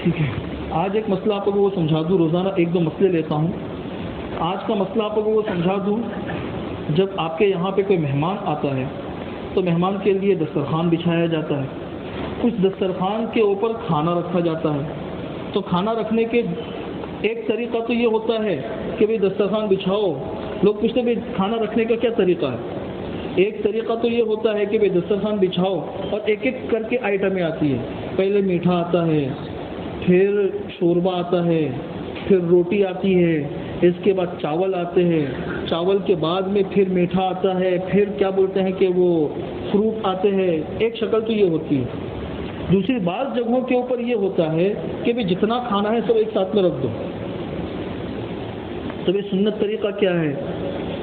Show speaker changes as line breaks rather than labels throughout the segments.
ٹھیک ہے، آج ایک مسئلہ آپ کو وہ سمجھا دوں. روزانہ ایک دو مسئلے لیتا ہوں. آج کا مسئلہ آپ کو وہ سمجھا دوں. جب آپ کے یہاں پہ کوئی مہمان آتا ہے تو مہمان کے لیے دسترخوان بچھایا جاتا ہے. اس دسترخوان کے اوپر کھانا رکھا جاتا ہے. تو کھانا رکھنے کے ایک طریقہ تو یہ ہوتا ہے کہ بھئی دسترخوان بچھاؤ. لوگ پوچھتے ہیں بھئی کھانا رکھنے کا کیا طریقہ ہے؟ ایک طریقہ تو یہ ہوتا ہے کہ بھئی دسترخوان بچھاؤ اور ایک ایک کر کے آئٹمیں آتی ہیں. پہلے میٹھا آتا ہے، پھر شوربہ آتا ہے، پھر روٹی آتی ہے، اس کے بعد چاول آتے ہیں، چاول کے بعد میں پھر میٹھا آتا ہے، پھر کیا بولتے ہیں کہ وہ فروٹ آتے ہیں. ایک شکل تو یہ ہوتی ہے. دوسری بعض جگہوں کے اوپر یہ ہوتا ہے کہ بھی جتنا کھانا ہے سب ایک ساتھ میں رکھ دو. تو یہ سنت طریقہ کیا ہے؟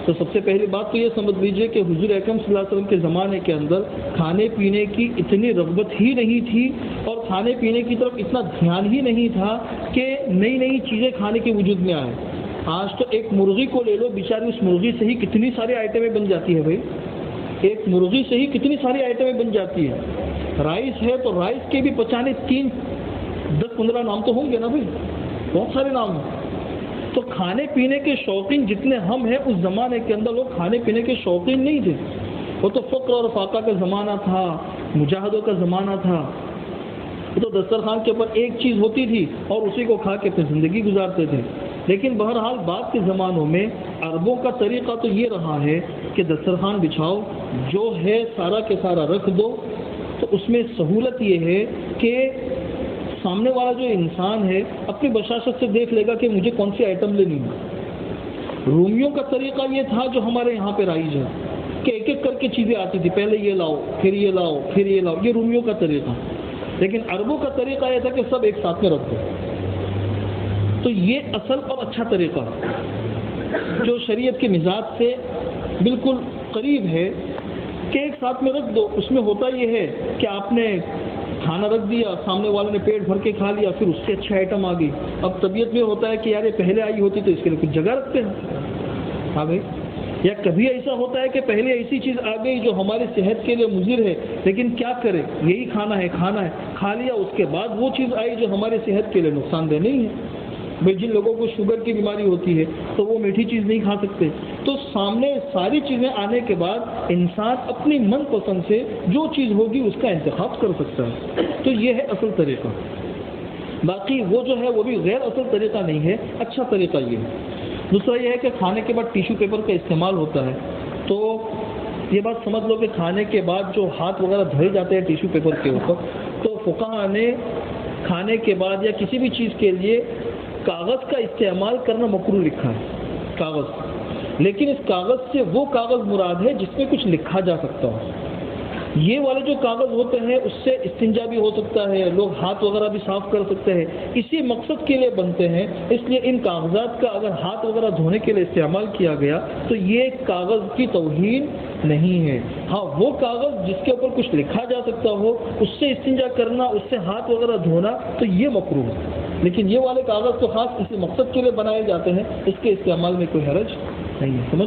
تو سب سے پہلی بات تو یہ سمجھ لیجئے کہ حضور اکرم صلی اللہ علیہ وسلم کے زمانے کے اندر کھانے پینے کی اتنی رغبت ہی نہیں تھی اور کھانے پینے کی طرف اتنا دھیان ہی نہیں تھا کہ نئی نئی چیزیں کھانے کے وجود میں آئے. آج تو ایک مرغی کو لے لو، بیچاری اس مرغی سے ہی کتنی ساری آئٹمیں بن جاتی ہے. بھائی ایک مرغی سے ہی کتنی ساری آئٹمیں بن جاتی ہے. رائس ہے تو رائس کے بھی 10-15 نام تو ہوں گے نا بھائی، بہت سارے نام ہیں. تو کھانے پینے کے شوقین جتنے ہم ہیں، اس زمانے کے اندر لوگ کھانے پینے کے شوقین نہیں تھے. وہ تو فقر اور فاقہ کا زمانہ تھا، مجاہدوں کا زمانہ تھا. تو دسترخوان کے اوپر ایک چیز ہوتی تھی اور اسی کو کھا کے اپنی زندگی گزارتے تھے. لیکن بہرحال بعد کے زمانوں میں عربوں کا طریقہ تو یہ رہا ہے کہ دسترخوان بچھاؤ، جو ہے سارا کے سارا رکھ دو. تو اس میں سہولت یہ ہے کہ سامنے والا جو انسان ہے اپنی بشاشت سے دیکھ لے گا کہ مجھے کون سی آئٹم لینی ہے. رومیوں کا طریقہ یہ تھا جو ہمارے یہاں پہ رائج ہے کہ ایک ایک کر کے چیزیں آتی تھی. پہلے یہ لاؤ، پھر یہ لاؤ، پھر یہ لاؤ. یہ رومیوں کا طریقہ. لیکن عربوں کا طریقہ یہ تھا کہ سب ایک ساتھ میں رکھ دو. تو یہ اصل اور اچھا طریقہ جو شریعت کے مزاج سے بالکل قریب ہے کہ ایک ساتھ میں رکھ دو. اس میں ہوتا یہ ہے کہ آپ نے کھانا رکھ دیا، سامنے والے نے پیٹ بھر کے کھا لیا، پھر اس سے اچھا آئٹم آ گئی. اب طبیعت میں ہوتا ہے کہ یار یہ پہلے آئی ہوتی تو اس کے لیے کچھ جگہ رکھتے ہیں. ہاں بھائی، یا کبھی ایسا ہوتا ہے کہ پہلے ایسی چیز آ گئی جو ہماری صحت کے لیے مضر ہے، لیکن کیا کرے، یہی کھانا ہے کھا لیا. اس کے بعد وہ چیز آئی جو ہماری صحت کے لیے نقصان دہ نہیں ہے. بھائی جن لوگوں کو شوگر کی بیماری ہوتی ہے تو وہ میٹھی چیز نہیں کھا سکتے. تو سامنے ساری چیزیں آنے کے بعد انسان اپنی من پسند سے جو چیز ہوگی اس کا انتخاب کر سکتا ہے. تو یہ ہے اصل طریقہ. باقی وہ جو ہے وہ بھی غیر اصل طریقہ نہیں ہے، اچھا طریقہ یہ ہے. دوسرا یہ ہے کہ کھانے کے بعد ٹیشو پیپر کا استعمال ہوتا ہے. تو یہ بات سمجھ لو کہ کھانے کے بعد جو ہاتھ وغیرہ دھوئے جاتے ہیں ٹیشو پیپر کے اوپر، تو فقہا نے کھانے کے بعد یا کسی بھی چیز کے لیے کاغذ کا استعمال کرنا مکروہ لکھا ہے. کاغذ، لیکن اس کاغذ سے وہ کاغذ مراد ہے جس میں کچھ لکھا جا سکتا ہو. یہ والے جو کاغذ ہوتے ہیں اس سے استنجا بھی ہو سکتا ہے، لوگ ہاتھ وغیرہ بھی صاف کر سکتے ہیں، اسی مقصد کے لیے بنتے ہیں. اس لیے ان کاغذات کا اگر ہاتھ وغیرہ دھونے کے لیے استعمال کیا گیا تو یہ کاغذ کی توہین نہیں ہے. ہاں وہ کاغذ جس کے اوپر کچھ لکھا جا سکتا ہو اس سے استنجا کرنا، اس سے ہاتھ وغیرہ دھونا تو یہ مکروہ ہے. لیکن یہ والے کاغذ تو خاص اسی مقصد کے لیے بنائے جاتے ہیں، اس کے استعمال میں کوئی حرج نہیں ہے. سمجھ